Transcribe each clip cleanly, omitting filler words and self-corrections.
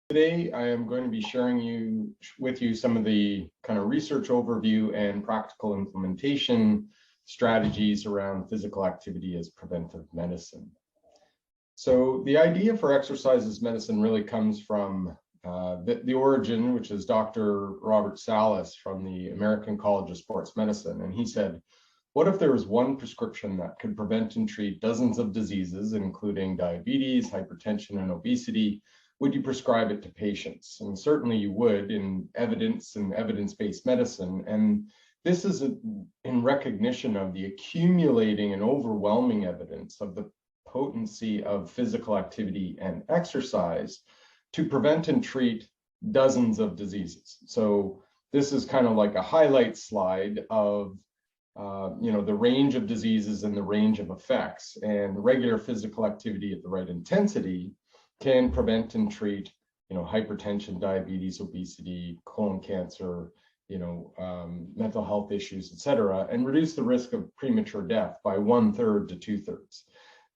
Today, I am going to be sharing with you some of the kind of research overview and practical implementation strategies around physical activity as preventive medicine. So the idea for exercise as medicine really comes from the origin, which is Dr. Robert Salas from the American College of Sports Medicine. And he said, what if there was one prescription that could prevent and treat dozens of diseases, including diabetes, hypertension, and obesity? Would you prescribe it to patients? And certainly you would in evidence and evidence-based medicine. And this is in recognition of the accumulating and overwhelming evidence of the potency of physical activity and exercise to prevent and treat dozens of diseases. So this is kind of like a highlight slide of the range of diseases and the range of effects, and regular physical activity at the right intensity can prevent and treat, hypertension, diabetes, obesity, colon cancer, mental health issues, etc., and reduce the risk of premature death by 1/3 to 2/3.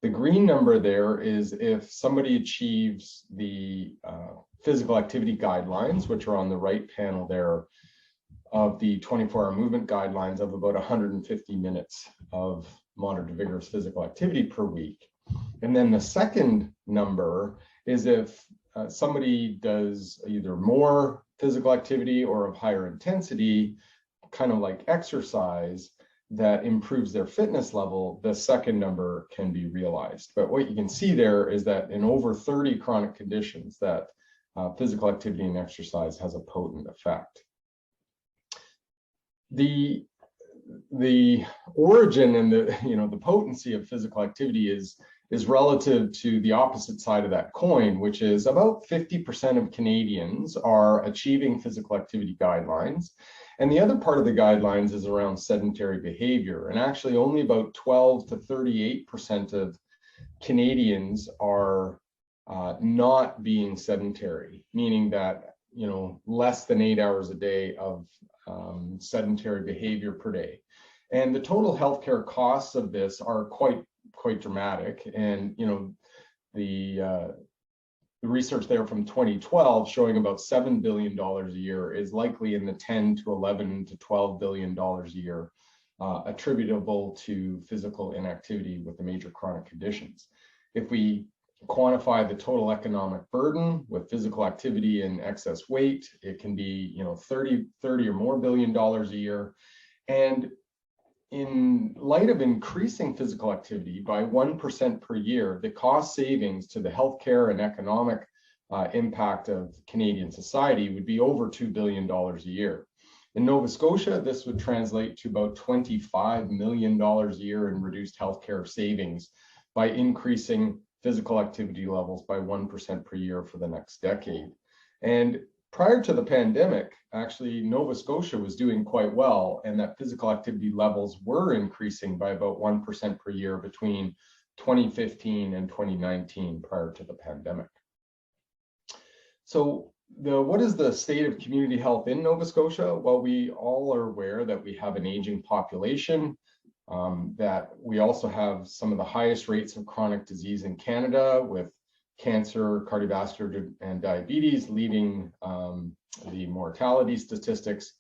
The green number there is if somebody achieves the physical activity guidelines, which are on the right panel there, of the 24-hour movement guidelines of about 150 minutes of moderate to vigorous physical activity per week. And then the second number is if somebody does either more physical activity or of higher intensity, kind of like exercise, that improves their fitness level, the second number can be realized. But what you can see there is that in over 30 chronic conditions, that physical activity and exercise has a potent effect. The origin and the potency of physical activity is relative to the opposite side of that coin, which is about 50% of Canadians are achieving physical activity guidelines. And the other part of the guidelines is around sedentary behavior. And actually only about 12 to 38% of Canadians are not being sedentary, meaning that, less than 8 hours a day of sedentary behavior per day. And the total healthcare costs of this are quite dramatic. And the research there from 2012 showing about $7 billion a year is likely in the 10 to 11 to $12 billion a year attributable to physical inactivity with the major chronic conditions. If we quantify the total economic burden with physical activity and excess weight, it can be 30 or more billion dollars a year. And in light of increasing physical activity by 1% per year, the cost savings to the healthcare and economic impact of Canadian society would be over $2 billion a year. In Nova Scotia, this would translate to about $25 million a year in reduced healthcare savings by increasing physical activity levels by 1% per year for the next decade. And prior to the pandemic, actually, Nova Scotia was doing quite well, and that physical activity levels were increasing by about 1% per year between 2015 and 2019 prior to the pandemic. So what is the state of community health in Nova Scotia? Well, we all are aware that we have an aging population, that we also have some of the highest rates of chronic disease in Canada, with cancer, cardiovascular, and diabetes leading the mortality statistics.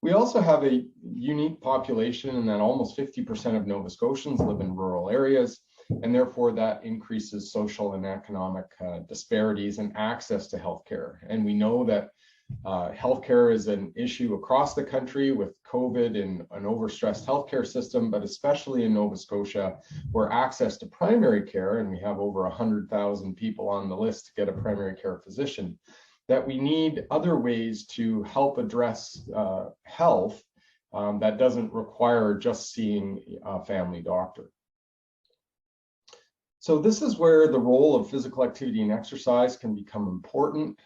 We also have a unique population in that almost 50% of Nova Scotians live in rural areas, and therefore that increases social and economic disparities and access to healthcare. And we know that healthcare is an issue across the country with COVID and an overstressed healthcare system, but especially in Nova Scotia, where access to primary care, and we have over 100,000 people on the list to get a primary care physician, that we need other ways to help address health that doesn't require just seeing a family doctor. So this is where the role of physical activity and exercise can become important.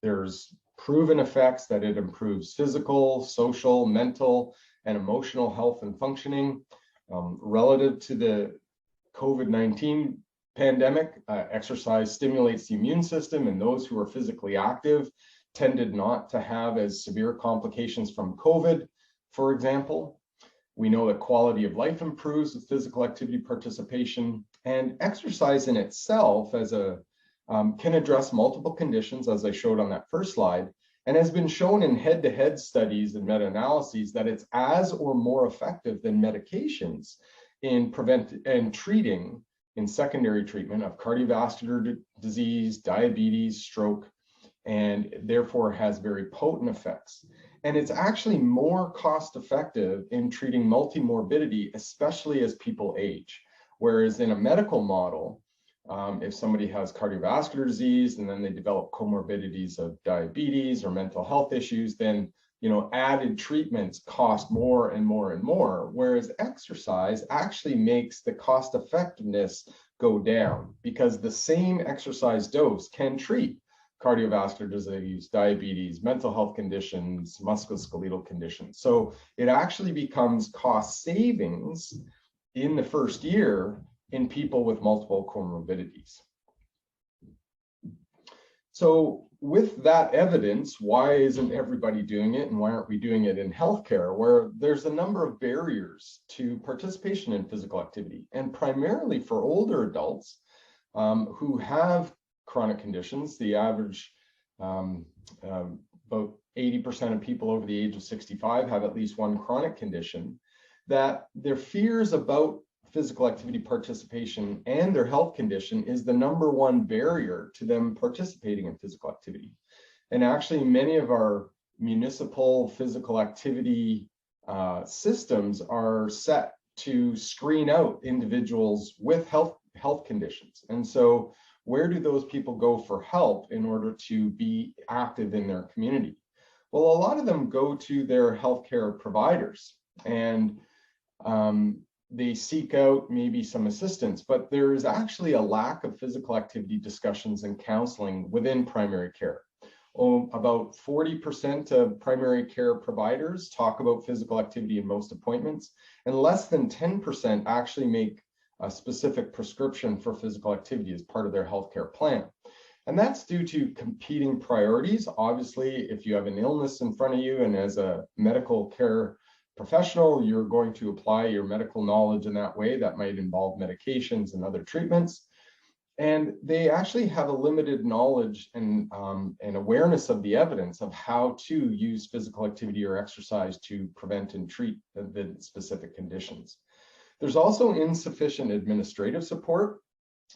There's proven effects that it improves physical, social, mental, and emotional health and functioning. Relative to the COVID-19 pandemic, exercise stimulates the immune system, and those who are physically active tended not to have as severe complications from COVID, for example. We know that quality of life improves with physical activity participation, and exercise in itself as a can address multiple conditions, as I showed on that first slide, and has been shown in head-to-head studies and meta-analyses that it's as or more effective than medications in treating in secondary treatment of cardiovascular disease, diabetes, stroke, and therefore has very potent effects. And it's actually more cost-effective in treating multimorbidity, especially as people age. Whereas in a medical model, if somebody has cardiovascular disease and then they develop comorbidities of diabetes or mental health issues, then added treatments cost more and more and more. Whereas exercise actually makes the cost effectiveness go down, because the same exercise dose can treat cardiovascular disease, diabetes, mental health conditions, musculoskeletal conditions. So it actually becomes cost savings in the first year in people with multiple comorbidities. So with that evidence, why isn't everybody doing it, and why aren't we doing it in healthcare, where there's a number of barriers to participation in physical activity, and primarily for older adults who have chronic conditions. The average, about 80% of people over the age of 65 have at least one chronic condition, that their fears about physical activity participation and their health condition is the number one barrier to them participating in physical activity. And actually, many of our municipal physical activity systems are set to screen out individuals with health conditions. And so where do those people go for help in order to be active in their community? Well, a lot of them go to their healthcare providers, and they seek out maybe some assistance, but there is actually a lack of physical activity discussions and counseling within primary care. About 40% of primary care providers talk about physical activity in most appointments, and less than 10% actually make a specific prescription for physical activity as part of their healthcare plan. And that's due to competing priorities. Obviously, if you have an illness in front of you, and as a medical care professional, you're going to apply your medical knowledge in that way. That might involve medications and other treatments. And they actually have a limited knowledge and awareness of the evidence of how to use physical activity or exercise to prevent and treat the specific conditions. There's also insufficient administrative support,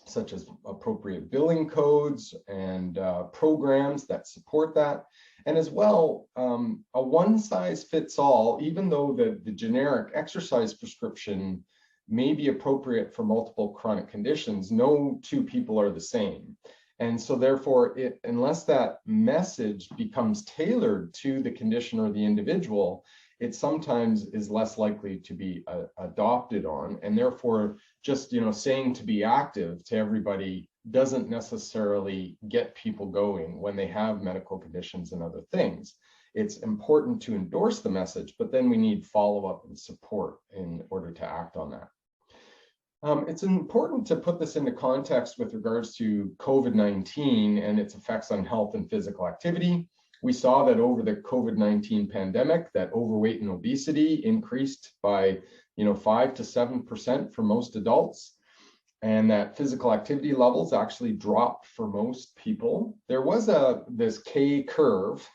such as appropriate billing codes and programs that support that. And as well, a one-size-fits-all, even though the generic exercise prescription may be appropriate for multiple chronic conditions, no two people are the same. And so therefore, unless that message becomes tailored to the condition or the individual, it sometimes is less likely to be adopted on. And therefore, just saying to be active to everybody doesn't necessarily get people going when they have medical conditions and other things. It's important to endorse the message, but then we need follow-up and support in order to act on that. It's important to put this into context with regards to COVID-19 and its effects on health and physical activity. We saw that over the COVID-19 pandemic, that overweight and obesity increased by 5 to 7% for most adults, and that physical activity levels actually dropped for most people. There was this K curve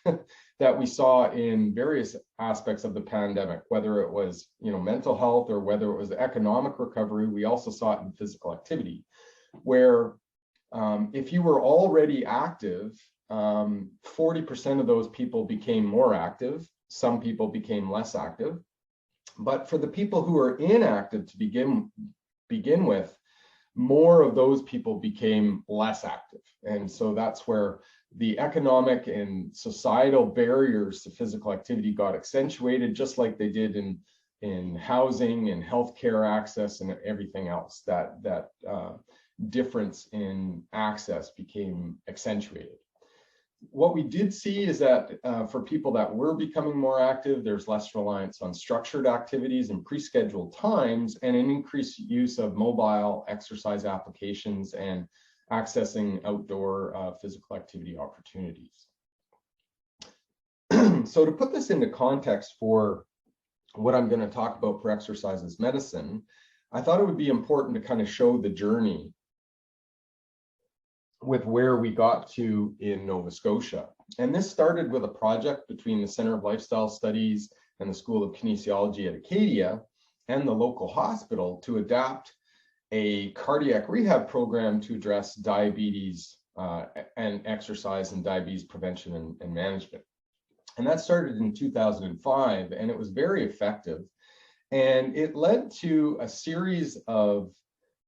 that we saw in various aspects of the pandemic, whether it was mental health or whether it was economic recovery. We also saw it in physical activity, where if you were already active, 40% of those people became more active. Some people became less active. But for the people who are inactive to begin with, more of those people became less active. And so that's where the economic and societal barriers to physical activity got accentuated, just like they did in housing and healthcare access and everything else. That difference in access became accentuated. What we did see is that for people that were becoming more active, there's less reliance on structured activities and pre-scheduled times, and an increased use of mobile exercise applications and accessing outdoor physical activity opportunities. So to put this into context for what I'm going to talk about for exercise as medicine, I thought it would be important to kind of show the journey with where we got to in Nova Scotia. And this started with a project between the Center of Lifestyle Studies and the School of Kinesiology at Acadia and the local hospital to adapt a cardiac rehab program to address diabetes and exercise and diabetes prevention and management. And that started in 2005, and it was very effective. And it led to a series of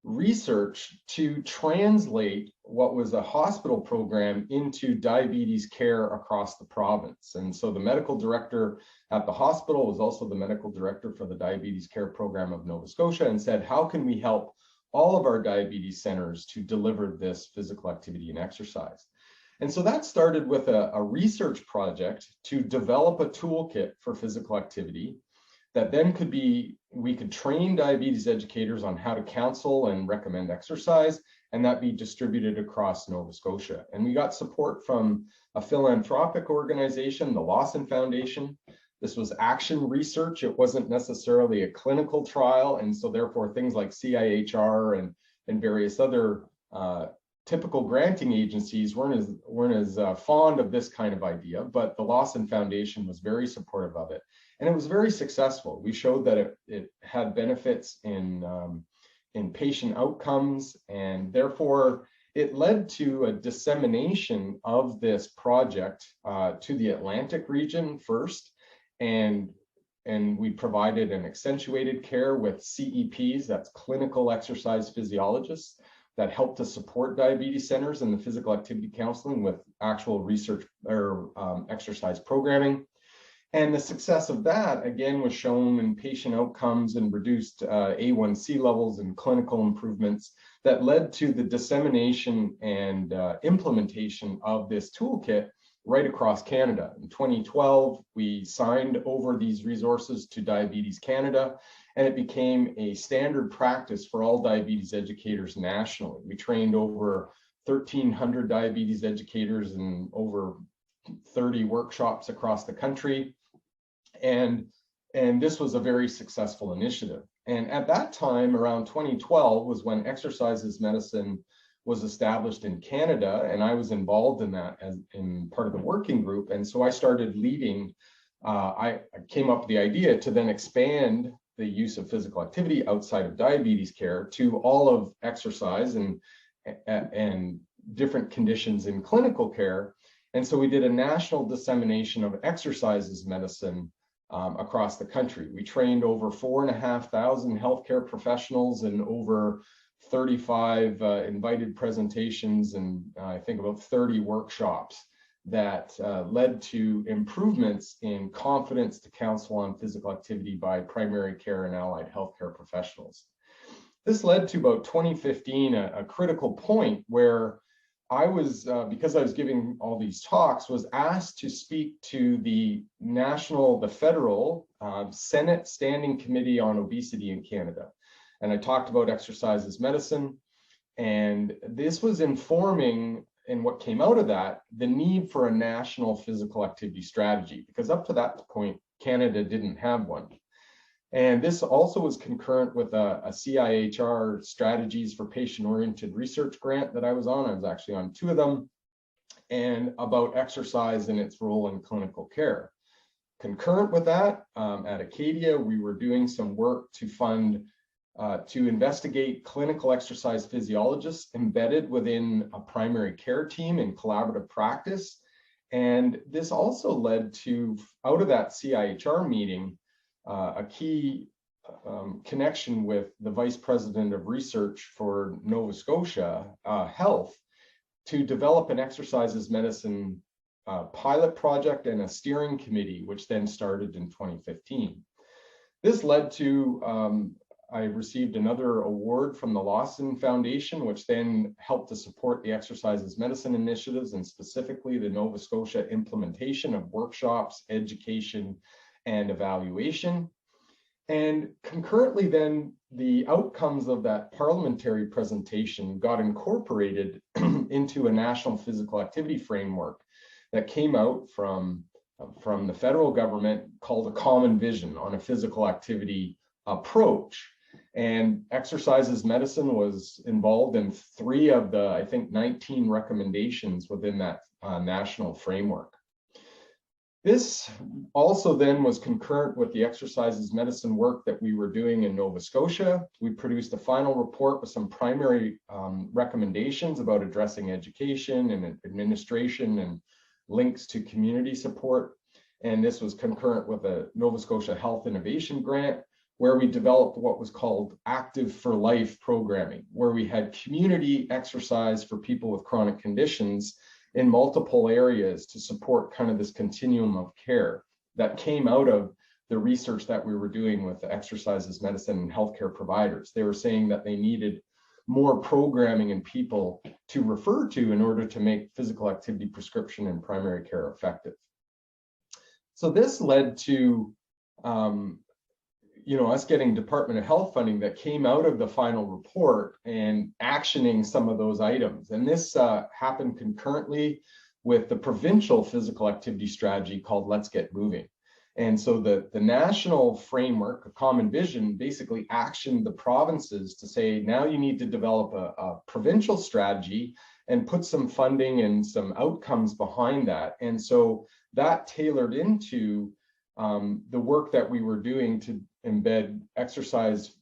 research to translate what was a hospital program into diabetes care across the province. And so the medical director at the hospital was also the medical director for the diabetes care program of Nova Scotia, and said, how can we help all of our diabetes centers to deliver this physical activity and exercise? And so that started with a research project to develop a toolkit for physical activity that then we could train diabetes educators on how to counsel and recommend exercise, and that be distributed across Nova Scotia. And we got support from a philanthropic organization, the Lawson Foundation. This was action research. It wasn't necessarily a clinical trial. And so therefore things like CIHR and various other typical granting agencies weren't as fond of this kind of idea, but the Lawson Foundation was very supportive of it. And it was very successful. We showed that it had benefits in patient outcomes, and therefore it led to a dissemination of this project to the Atlantic region first. And we provided an accentuated care with CEPs, that's clinical exercise physiologists, that helped to support diabetes centers and the physical activity counseling with actual research or exercise programming. And the success of that, again, was shown in patient outcomes and reduced A1C levels and clinical improvements that led to the dissemination and implementation of this toolkit right across Canada. In 2012, we signed over these resources to Diabetes Canada, and it became a standard practice for all diabetes educators nationally. We trained over 1,300 diabetes educators in over 30 workshops across the country. And this was a very successful initiative. And at that time, around 2012, was when exercises medicine was established in Canada, and I was involved in that as in part of the working group. And so I started leading, I came up with the idea to then expand the use of physical activity outside of diabetes care to all of exercise and different conditions in clinical care. And so we did a national dissemination of exercises medicine across the country. We trained over 4,500 healthcare professionals and over 35 invited presentations and I think about 30 workshops that led to improvements in confidence to counsel on physical activity by primary care and allied healthcare professionals. This led to about 2015, a critical point where I was, because I was giving all these talks, was asked to speak to the federal Senate Standing Committee on Obesity in Canada. And I talked about exercise as medicine. And this was informing, and what came out of that, the need for a national physical activity strategy, because up to that point, Canada didn't have one. And this also was concurrent with a CIHR Strategies for Patient-Oriented Research grant that I was on. I was actually on 2 of them, and about exercise and its role in clinical care. Concurrent with that, at Acadia, we were doing some work to fund, to investigate clinical exercise physiologists embedded within a primary care team in collaborative practice. And this also led to, out of that CIHR meeting, a key connection with the Vice President of Research for Nova Scotia Health to develop an exercises medicine pilot project and a steering committee, which then started in 2015. This led to, I received another award from the Lawson Foundation, which then helped to support the exercises medicine initiatives and specifically the Nova Scotia implementation of workshops, education, and evaluation. And concurrently then, the outcomes of that parliamentary presentation got incorporated into a national physical activity framework that came out from the federal government called a common vision on a physical activity approach. And exercise as medicine was involved in 3 of the, I think, 19 recommendations within that national framework. This also then was concurrent with the exercise as medicine work that we were doing in Nova Scotia. We produced a final report with some primary recommendations about addressing education and administration and links to community support. And this was concurrent with a Nova Scotia Health Innovation Grant, where we developed what was called Active for Life programming, where we had community exercise for people with chronic conditions in multiple areas to support kind of this continuum of care that came out of the research that we were doing with the exercise as medicine and healthcare providers. They were saying that they needed more programming and people to refer to in order to make physical activity prescription and primary care effective. So this led to us getting Department of Health funding that came out of the final report and actioning some of those items. And this happened concurrently with the provincial physical activity strategy called Let's Get Moving. And so the national framework, a common vision, basically actioned the provinces to say, now you need to develop a provincial strategy and put some funding and some outcomes behind that. And so that tailored into the work that we were doing to embed exercise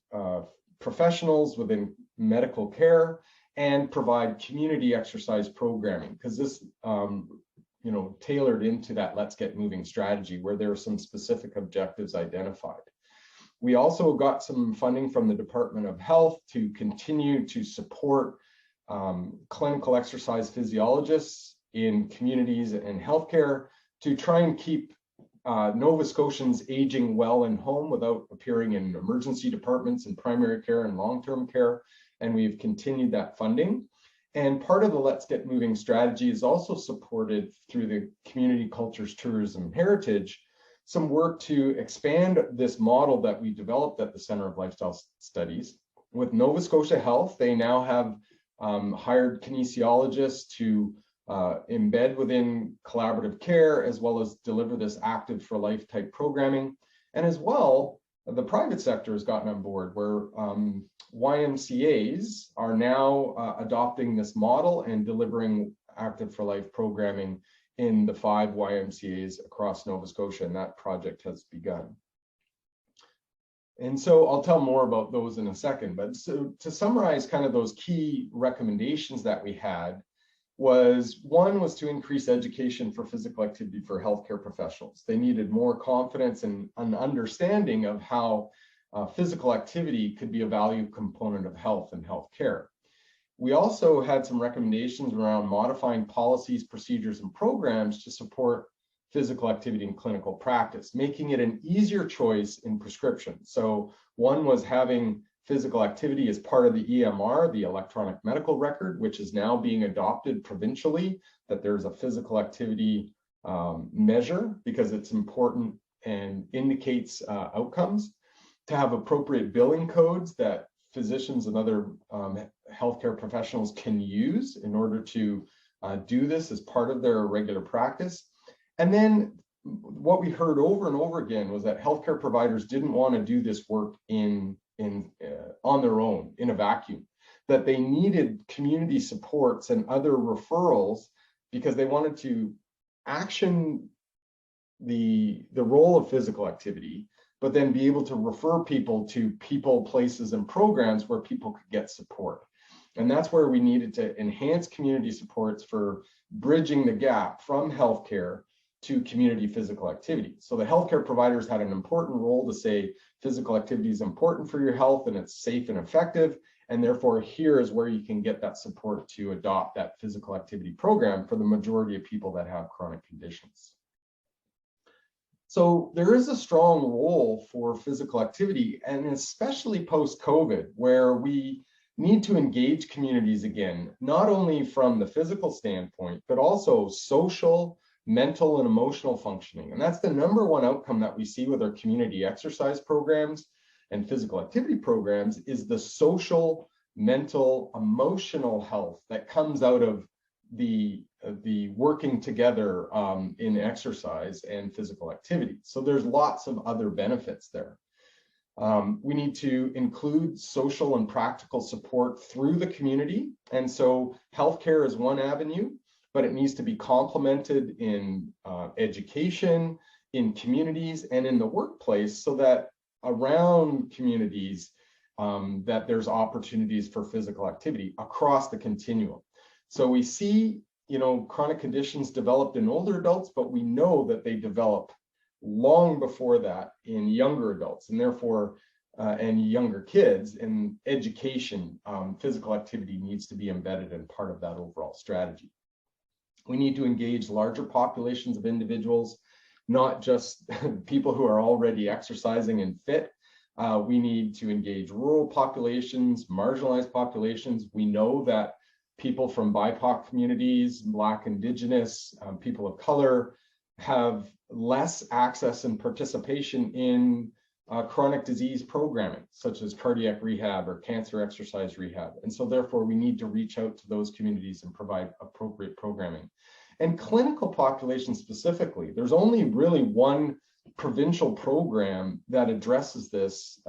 professionals within medical care and provide community exercise programming, because this tailored into that Let's Get Moving strategy where there are some specific objectives identified. We also got some funding from the Department of Health to continue to support clinical exercise physiologists in communities and healthcare to try and keep Nova Scotians aging well in home without appearing in emergency departments and primary care and long-term care. And we've continued that funding. And part of the Let's Get Moving strategy is also supported through the Community Cultures, Tourism, Heritage, some work to expand this model that we developed at the Center of Lifestyle Studies. With Nova Scotia Health, they now have hired kinesiologists to embed within collaborative care, as well as deliver this Active for Life type programming. And as well, the private sector has gotten on board where YMCAs are now adopting this model and delivering Active for Life programming in the 5 YMCAs across Nova Scotia, and that project has begun. And so I'll tell more about those in a second, but so to summarize kind of those key recommendations that we had, one was to increase education for physical activity for healthcare professionals. They needed more confidence and an understanding of how physical activity could be a value component of health and healthcare. We also had some recommendations around modifying policies, procedures, and programs to support physical activity in clinical practice, making it an easier choice in prescription. So one was having physical activity as part of the EMR, the electronic medical record, which is now being adopted provincially, that there's a physical activity measure because it's important and indicates outcomes, to have appropriate billing codes that physicians and other healthcare professionals can use in order to do this as part of their regular practice. And then what we heard over and over again was that healthcare providers didn't want to do this work on their own in a vacuum, that they needed community supports and other referrals because they wanted to action the role of physical activity, but then be able to refer people to people, places, and programs where people could get support. And that's where we needed to enhance community supports for bridging the gap from healthcare to community physical activity. So the healthcare providers had an important role to say physical activity is important for your health and it's safe and effective. And therefore, here is where you can get that support to adopt that physical activity program for the majority of people that have chronic conditions. So there is a strong role for physical activity, and especially post-COVID, where we need to engage communities again, not only from the physical standpoint, but also social, mental, and emotional functioning. And that's the #1 outcome that we see with our community exercise programs and physical activity programs, is the social, mental, emotional health that comes out of the working together in exercise and physical activity. So there's lots of other benefits there. We need to include social and practical support through the community. And so healthcare is one avenue, but it needs to be complemented in education, in communities, and in the workplace, so that around communities, that there's opportunities for physical activity across the continuum. So we see, chronic conditions developed in older adults, but we know that they develop long before that in younger adults, and therefore, and younger kids. And education, physical activity needs to be embedded in part of that overall strategy. We need to engage larger populations of individuals, not just people who are already exercising and fit. We need to engage rural populations, marginalized populations. We know that people from BIPOC communities, Black, Indigenous, people of color, have less access and participation in chronic disease programming, such as cardiac rehab or cancer exercise rehab. And so therefore, we need to reach out to those communities and provide appropriate programming. And clinical populations specifically, there's only really one provincial program that addresses this,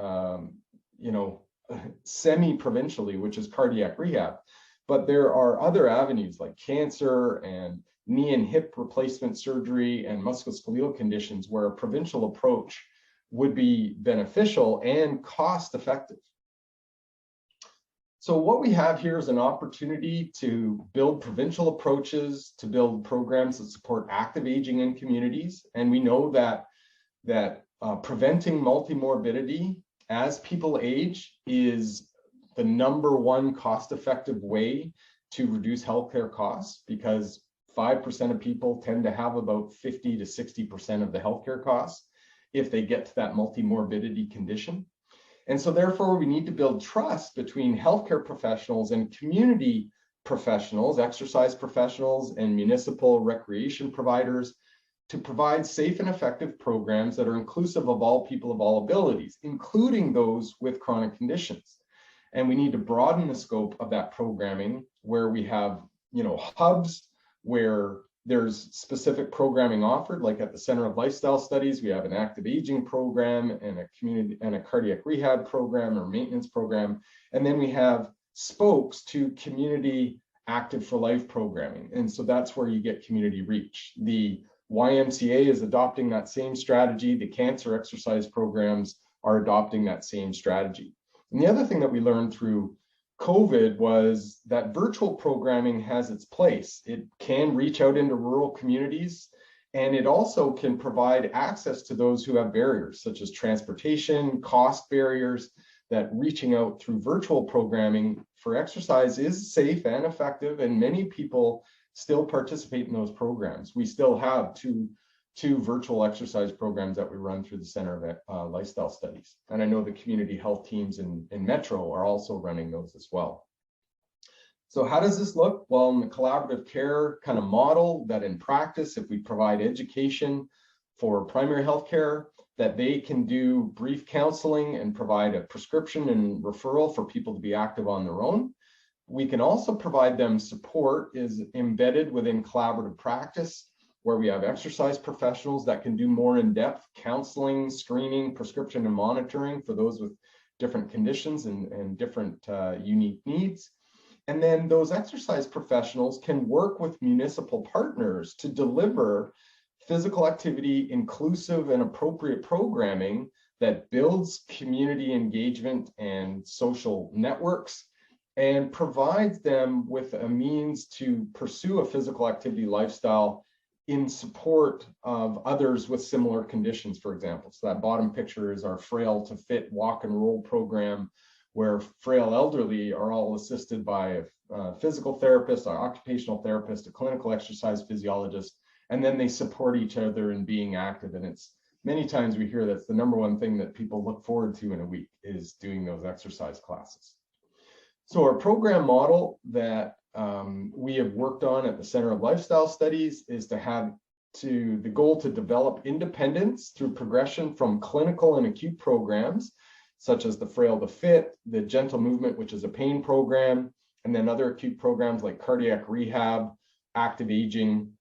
semi-provincially, which is cardiac rehab. But there are other avenues like cancer and knee and hip replacement surgery and musculoskeletal conditions where a provincial approach would be beneficial and cost effective. So what we have here is an opportunity to build provincial approaches, to build programs that support active aging in communities. And we know that preventing multimorbidity as people age is the #1 cost-effective way to reduce healthcare costs, because 5% of people tend to have about 50 to 60% of the healthcare costs if they get to that multimorbidity condition. And so therefore, we need to build trust between healthcare professionals and community professionals, exercise professionals, and municipal recreation providers to provide safe and effective programs that are inclusive of all people of all abilities, including those with chronic conditions. And we need to broaden the scope of that programming, where we have, hubs where there's specific programming offered, like at the Center of Lifestyle Studies, we have an active aging program and a community and a cardiac rehab program or maintenance program. And then we have spokes to community active for life programming. And so that's where you get community reach. The YMCA is adopting that same strategy. The cancer exercise programs are adopting that same strategy. And the other thing that we learned through COVID was that virtual programming has its place. It can reach out into rural communities, and it also can provide access to those who have barriers, such as transportation, cost barriers, that reaching out through virtual programming for exercise is safe and effective, and many people still participate in those programs. We still have two virtual exercise programs that we run through the Center of Lifestyle Studies. And I know the community health teams in Metro are also running those as well. So how does this look? Well, in the collaborative care kind of model, that in practice, if we provide education for primary health care, that they can do brief counseling and provide a prescription and referral for people to be active on their own. We can also provide them support is embedded within collaborative practice, where we have exercise professionals that can do more in-depth counseling, screening, prescription, and monitoring for those with different conditions and different unique needs. And then those exercise professionals can work with municipal partners to deliver physical activity, inclusive and appropriate programming that builds community engagement and social networks, and provides them with a means to pursue a physical activity lifestyle in support of others with similar conditions, for example. So that bottom picture is our Frail to Fit walk and roll program, where frail elderly are all assisted by a physical therapist, our occupational therapist, a clinical exercise physiologist, and then they support each other in being active. And it's many times we hear that's the #1 thing that people look forward to in a week, is doing those exercise classes. So our program model that we have worked on at the Center of Lifestyle Studies is the goal to develop independence through progression from clinical and acute programs, such as the Frail to Fit, the Gentle Movement, which is a pain program, and then other acute programs like cardiac rehab, active aging,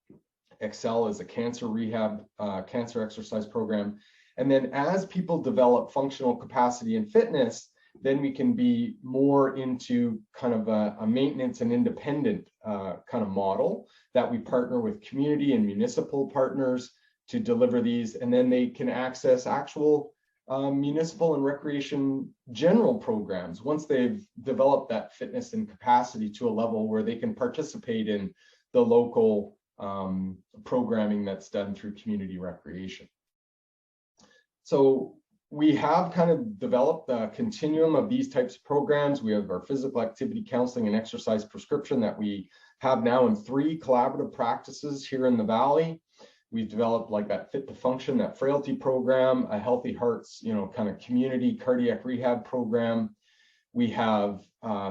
Excel is a cancer rehab, cancer exercise program. And then as people develop functional capacity and fitness, then we can be more into kind of a maintenance and independent kind of model that we partner with community and municipal partners to deliver these. And then they can access actual municipal and recreation general programs once they've developed that fitness and capacity to a level where they can participate in the local programming that's done through community recreation. So we have kind of developed a continuum of these types of programs. We have our physical activity counseling and exercise prescription that we have now in 3 collaborative practices here in the Valley. We've developed like that Fit to Function, that frailty program, a Healthy Hearts, kind of community cardiac rehab program. We have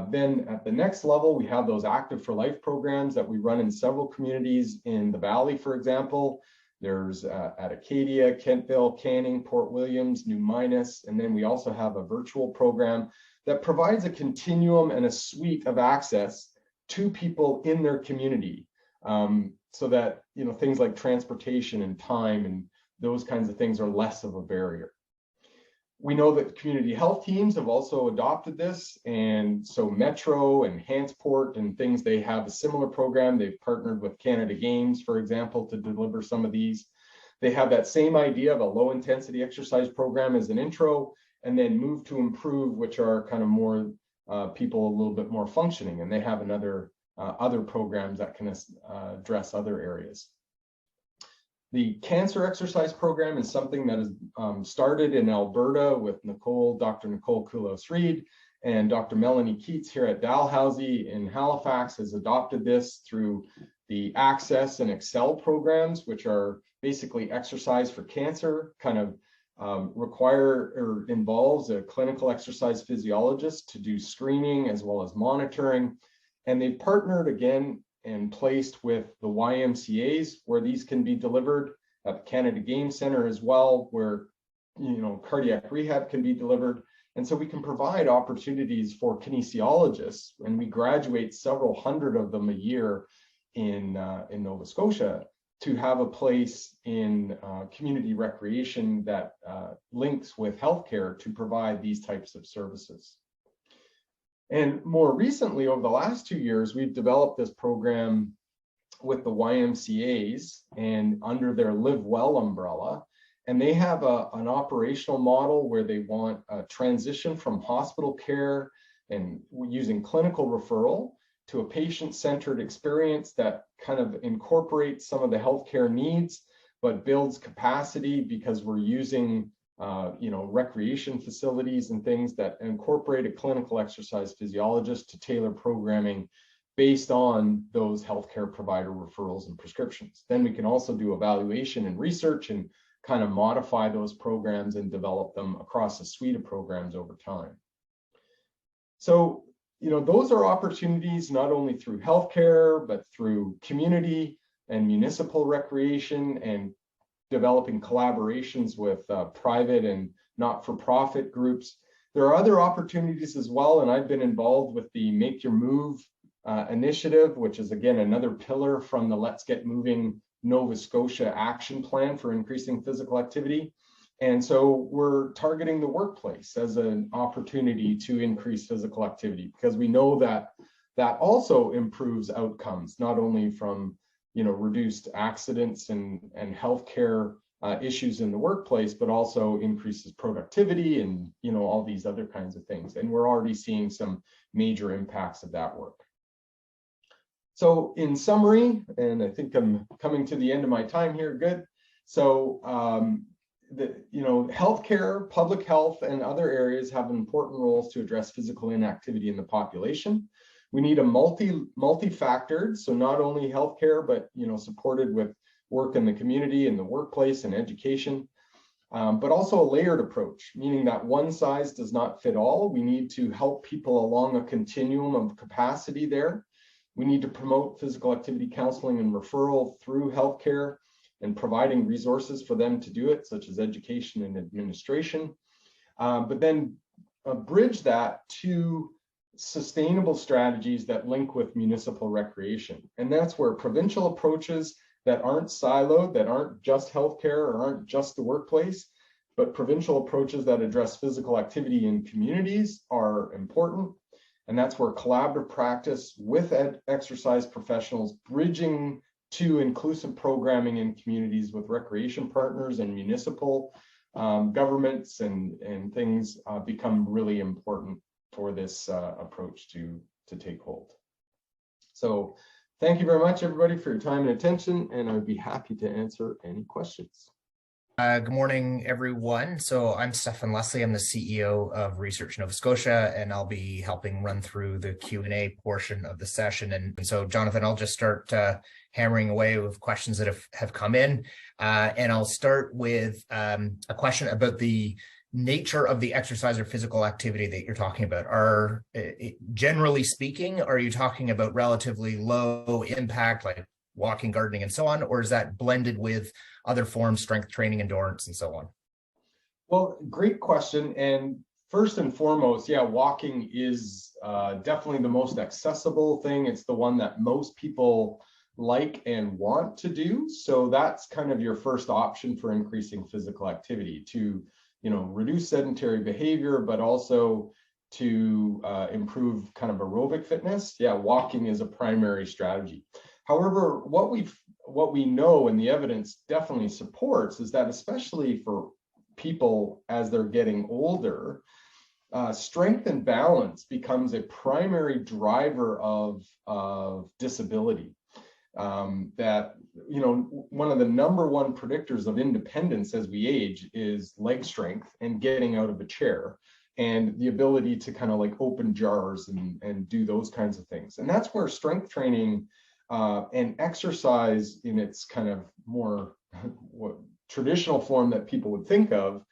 then at the next level, we have those Active for Life programs that we run in several communities in the Valley, for example. There's at Acadia, Kentville, Canning, Port Williams, New Minas, and then we also have a virtual program that provides a continuum and a suite of access to people in their community, so that things like transportation and time and those kinds of things are less of a barrier. We know that community health teams have also adopted this, and so Metro and Hansport and things, they have a similar program. They've partnered with Canada Games, for example, to deliver some of these. They have that same idea of a low intensity exercise program as an intro, and then Move to Improve, which are kind of more people a little bit more functioning, and they have another other programs that can address other areas. The cancer exercise program is something that is started in Alberta with Dr. Nicole Koulos-Reed, and Dr. Melanie Keats here at Dalhousie in Halifax has adopted this through the Access and Excel programs, which are basically exercise for cancer, kind of require or involves a clinical exercise physiologist to do screening as well as monitoring. And they've partnered again and placed with the YMCAs where these can be delivered, at the Canada Game Center as well, where cardiac rehab can be delivered. And so we can provide opportunities for kinesiologists, and we graduate several hundred of them a year in Nova Scotia, to have a place in community recreation that links with healthcare to provide these types of services. And more recently, over the last 2 years, we've developed this program with the YMCAs and under their Live Well umbrella. And they have an operational model where they want a transition from hospital care and using clinical referral to a patient-centered experience that kind of incorporates some of the healthcare needs, but builds capacity because we're using recreation facilities and things that incorporate a clinical exercise physiologist to tailor programming based on those healthcare provider referrals and prescriptions. Then we can also do evaluation and research and kind of modify those programs and develop them across a suite of programs over time. So, those are opportunities not only through healthcare, but through community and municipal recreation and developing collaborations with private and not-for-profit groups. There are other opportunities as well, and I've been involved with the Make Your Move initiative, which is again another pillar from the Let's Get Moving Nova Scotia action plan for increasing physical activity. And so we're targeting the workplace as an opportunity to increase physical activity, because we know that that also improves outcomes, not only from reduced accidents and healthcare issues in the workplace, but also increases productivity and all these other kinds of things. And we're already seeing some major impacts of that work. So in summary, and I think I'm coming to the end of my time here, good. So healthcare, public health, and other areas have important roles to address physical inactivity in the population. We need a multi-factored, so not only healthcare, but supported with work in the community, in the workplace, and education, but also a layered approach, meaning that one size does not fit all. We need to help people along a continuum of capacity there. We need to promote physical activity counseling and referral through healthcare and providing resources for them to do it, such as education and administration, but then bridge that to sustainable strategies that link with municipal recreation. And that's where provincial approaches that aren't siloed, that aren't just healthcare or aren't just the workplace, but provincial approaches that address physical activity in communities are important. And that's where collaborative practice with exercise professionals, bridging to inclusive programming in communities with recreation partners and municipal governments and things become really important for this approach to take hold. So thank you very much, everybody, for your time and attention, and I'd be happy to answer any questions. Good morning, everyone. So I'm Stefan Leslie. I'm the CEO of Research Nova Scotia, and I'll be helping run through the Q&A portion of the session. And so, Jonathan, I'll just start hammering away with questions that have come in. And I'll start with a question about the nature of the exercise or physical activity that you're talking about. Generally speaking, are you talking about relatively low impact, like walking, gardening, and so on, or is that blended with other forms, strength training, endurance, and so on? Well, great question. And first and foremost, yeah, walking is definitely the most accessible thing. It's the one that most people like and want to do. So that's kind of your first option for increasing physical activity, to, you know, reduce sedentary behavior, but also to improve kind of aerobic fitness. Yeah, walking is a primary strategy. However, what we know and the evidence definitely supports is that, especially for people as they're getting older, strength and balance becomes a primary driver of disability. That, you know, one of the number one predictors of independence as we age is leg strength and getting out of a chair, and the ability to kind of like open jars and do those kinds of things. And that's where strength training and exercise in its kind of more traditional form that people would think of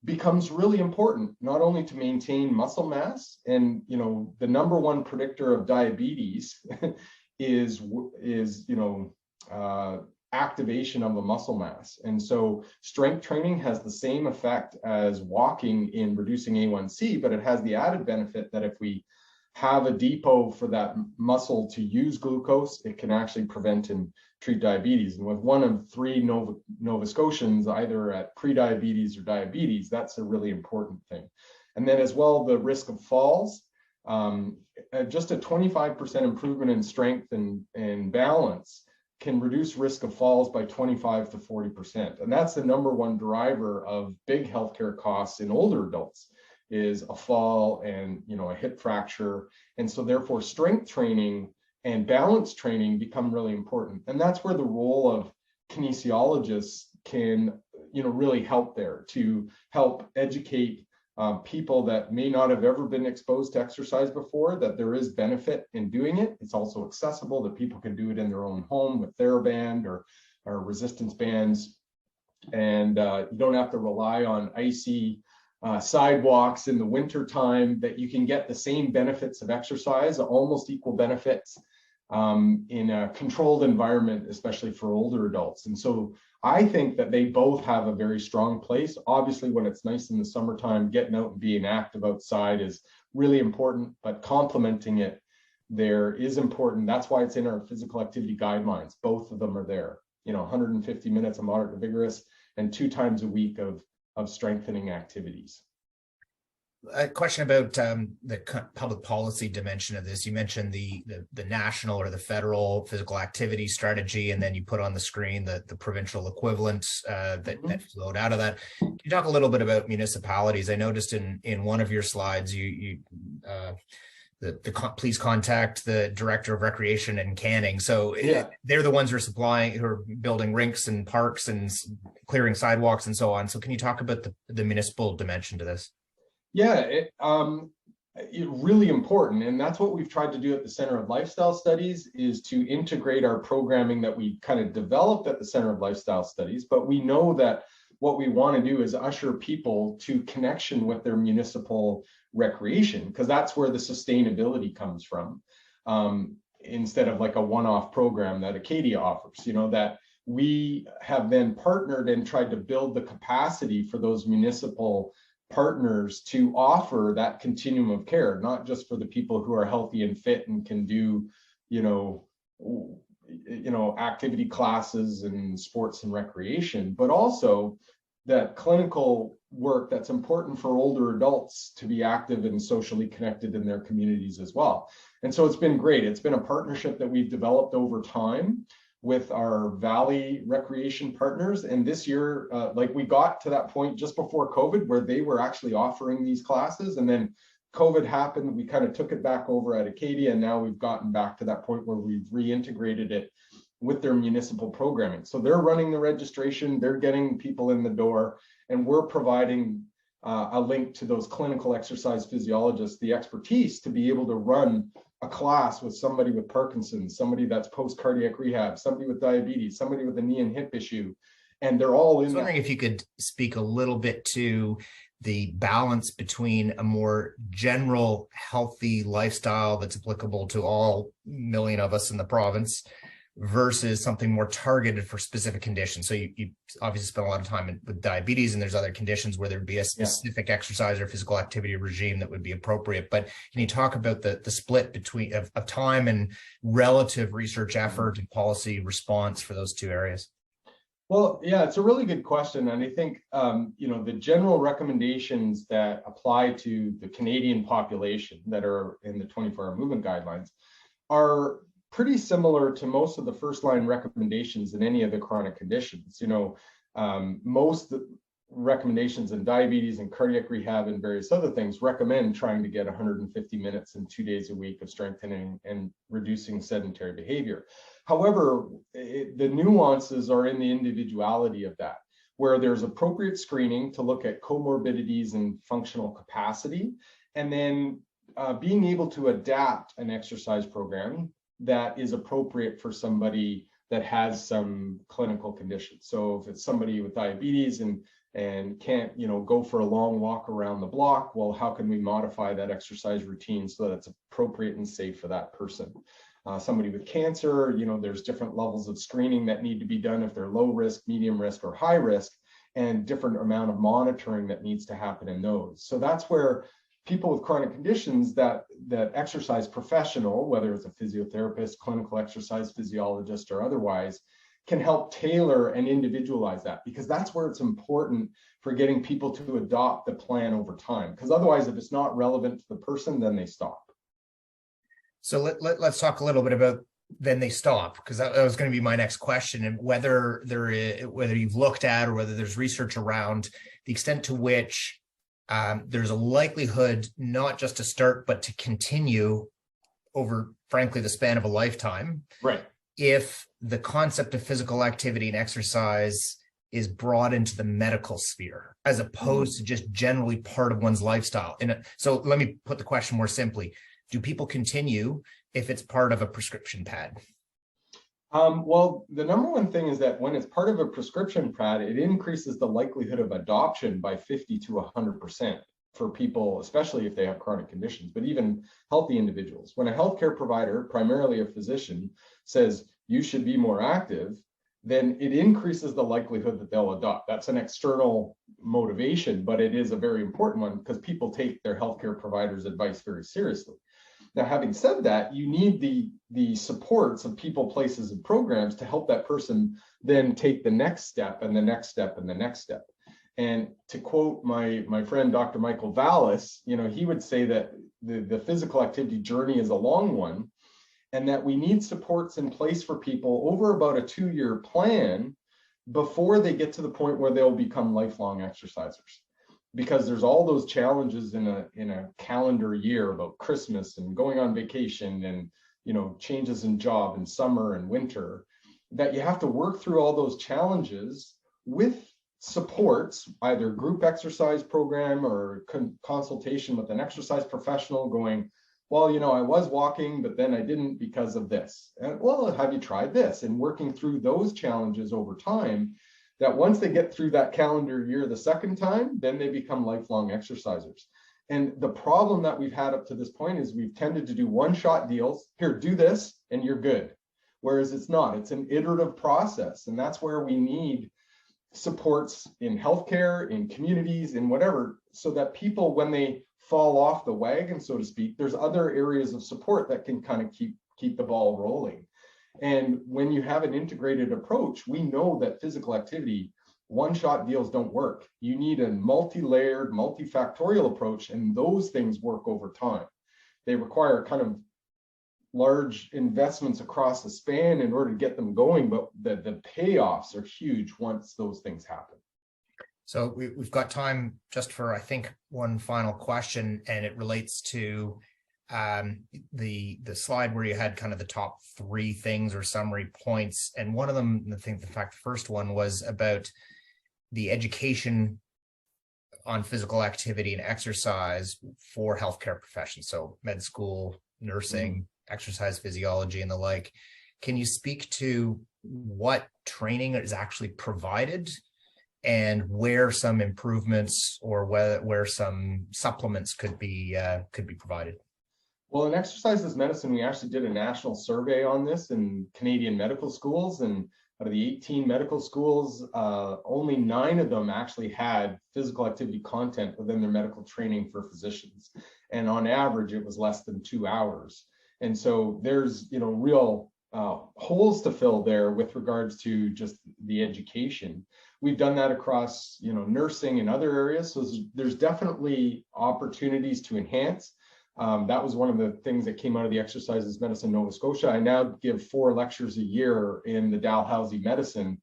becomes really important, not only to maintain muscle mass, and, you know, the number one predictor of diabetes is you know, activation of the muscle mass. And so strength training has the same effect as walking in reducing A1C, but it has the added benefit that if we have a depot for that muscle to use glucose, it can actually prevent and treat diabetes. And with 1 of 3 Nova Scotians either at pre-diabetes or diabetes, that's a really important thing. And then as well, the risk of falls, just a 25% improvement in strength and balance can reduce risk of falls by 25 to 40%. And that's the number one driver of big healthcare costs in older adults, is a fall and, you know, a hip fracture. And so therefore strength training and balance training become really important. And that's where the role of kinesiologists can, you know, really help there, to help educate people that may not have ever been exposed to exercise before, that there is benefit in doing it. It's also accessible, that people can do it in their own home with TheraBand or resistance bands. And you don't have to rely on icy sidewalks in the winter time, that you can get the same benefits of exercise, almost equal benefits, in a controlled environment, especially for older adults. And so I think that they both have a very strong place. Obviously, when it's nice in the summertime, getting out and being active outside is really important, but complementing it there is important. That's why it's in our physical activity guidelines. Both of them are there, you know, 150 minutes of moderate to vigorous and 2 times a week of strengthening activities. A question about the public policy dimension of this. You mentioned the national or the federal physical activity strategy, and then you put on the screen the provincial equivalent that flowed out of that. Can you talk a little bit about municipalities? I noticed in one of your slides, please contact the director of recreation and canning. So yeah, they're the ones who are building rinks and parks and clearing sidewalks and so on. So can you talk about the municipal dimension to this? Yeah, it's really important. And that's what we've tried to do at the Center of Lifestyle Studies, is to integrate our programming that we kind of developed at the Center of Lifestyle Studies. But we know that what we want to do is usher people to connection with their municipal recreation, because that's where the sustainability comes from, instead of like a one-off program that Acadia offers, you know, that we have then partnered and tried to build the capacity for those municipal partners to offer that continuum of care, not just for the people who are healthy and fit and can do, you know, activity classes and sports and recreation, but also that clinical work that's important for older adults to be active and socially connected in their communities as well. And so it's been great. It's been a partnership that we've developed over time with our Valley recreation partners. And this year, like we got to that point just before COVID where they were actually offering these classes. And then COVID happened, we kind of took it back over at Acadia. And now we've gotten back to that point where we've reintegrated it with their municipal programming. So they're running the registration, they're getting people in the door, and we're providing a link to those clinical exercise physiologists, the expertise to be able to run a class with somebody with Parkinson's, somebody that's post-cardiac rehab, somebody with diabetes, somebody with a knee and hip issue, and they're all in. I was wondering if you could speak a little bit to the balance between a more general healthy lifestyle that's applicable to all million of us in the province versus something more targeted for specific conditions. So you obviously spend a lot of time with diabetes, and there's other conditions where there'd be a specific exercise or physical activity regime that would be appropriate. But can you talk about the split between of time and relative research effort and policy response for those two areas? Well, yeah, it's a really good question. And I think, the general recommendations that apply to the Canadian population that are in the 24-hour movement guidelines are pretty similar to most of the first line recommendations in any of the chronic conditions. Most recommendations in diabetes and cardiac rehab and various other things recommend trying to get 150 minutes and 2 days a week of strengthening and reducing sedentary behavior. However, the nuances are in the individuality of that, where there's appropriate screening to look at comorbidities and functional capacity, and then being able to adapt an exercise program that is appropriate for somebody that has some clinical conditions. So if it's somebody with diabetes and can't, go for a long walk around the block, well, how can we modify that exercise routine so that it's appropriate and safe for that person? Somebody with cancer, there's different levels of screening that need to be done if they're low risk, medium risk, or high risk, and different amount of monitoring that needs to happen in those. So that's where people with chronic conditions that exercise professional, whether it's a physiotherapist, clinical exercise physiologist, or otherwise, can help tailor and individualize that, because that's where it's important for getting people to adopt the plan over time. Because otherwise, if it's not relevant to the person, then they stop. So let's talk a little bit about then they stop, because that was going to be my next question, and whether you've looked at or whether there's research around the extent to which there's a likelihood not just to start, but to continue over, frankly, the span of a lifetime. Right. If the concept of physical activity and exercise is brought into the medical sphere, as opposed to just generally part of one's lifestyle. So let me put the question more simply. Do people continue if it's part of a prescription pad? Well, the number one thing is that when it's part of a prescription pad, it increases the likelihood of adoption by 50 to 100% for people, especially if they have chronic conditions, but even healthy individuals. When a healthcare provider, primarily a physician, says you should be more active, then it increases the likelihood that they'll adopt. That's an external motivation, but it is a very important one because people take their healthcare provider's advice very seriously. Now, having said that, you need the supports of people, places, and programs to help that person then take the next step and the next step and the next step. And to quote my friend, Dr. Michael Vallis, he would say that the physical activity journey is a long one, and that we need supports in place for people over about a 2-year plan before they get to the point where they'll become lifelong exercisers. Because there's all those challenges in a calendar year about Christmas and going on vacation and changes in job and summer and winter, that you have to work through all those challenges with supports, either group exercise program or consultation with an exercise professional going, well, I was walking, but then I didn't because of this. And well, have you tried this? And working through those challenges over time, that once they get through that calendar year the second time, then they become lifelong exercisers. And the problem that we've had up to this point is we've tended to do one-shot deals. Here, do this and you're good. Whereas it's not, it's an iterative process. And that's where we need supports in healthcare, in communities, in whatever, so that people, when they fall off the wagon, so to speak, there's other areas of support that can kind of keep the ball rolling. And when you have an integrated approach, we know that physical activity one-shot deals don't work. You need a multi-layered, multifactorial approach, and those things work over time. They require kind of large investments across the span in order to get them going, but the payoffs are huge once those things happen. So we've got time just for, I think, one final question, and it relates to the slide where you had kind of the top 3 things or summary points. And one of them, I think, in fact, the first one was about the education on physical activity and exercise for healthcare professions. So med school, nursing, exercise physiology, and the like. Can you speak to what training is actually provided and where some improvements or where some supplements could be provided? Well, in exercise medicine, we actually did a national survey on this in Canadian medical schools, and out of the 18 medical schools, only 9 of them actually had physical activity content within their medical training for physicians. And on average, it was less than 2 hours. And so there's, real holes to fill there with regards to just the education. We've done that across, nursing and other areas. So there's definitely opportunities to enhance. That was one of the things that came out of the Exercises Medicine Nova Scotia. I now give 4 lectures a year in the Dalhousie Medicine,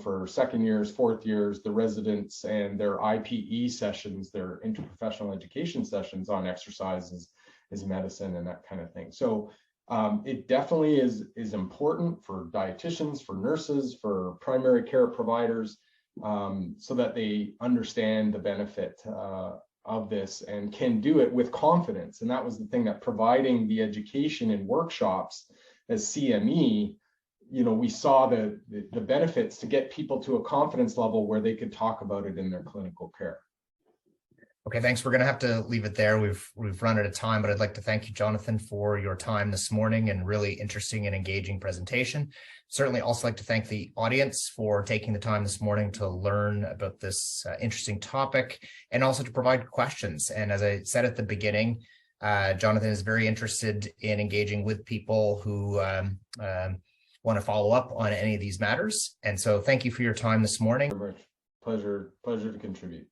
for second years, fourth years, the residents, and their IPE sessions, their interprofessional education sessions on exercises as medicine and that kind of thing. So it definitely is important for dietitians, for nurses, for primary care providers, so that they understand the benefit of this and can do it with confidence. And that was the thing, that providing the education in workshops as CME, we saw the benefits to get people to a confidence level where they could talk about it in their clinical care. Okay, thanks. We're going to have to leave it there. We've run out of time, but I'd like to thank you, Jonathon, for your time this morning and really interesting and engaging presentation. Certainly also like to thank the audience for taking the time this morning to learn about this interesting topic and also to provide questions. And as I said at the beginning, Jonathon is very interested in engaging with people who want to follow up on any of these matters. And so thank you for your time this morning. Pleasure to contribute.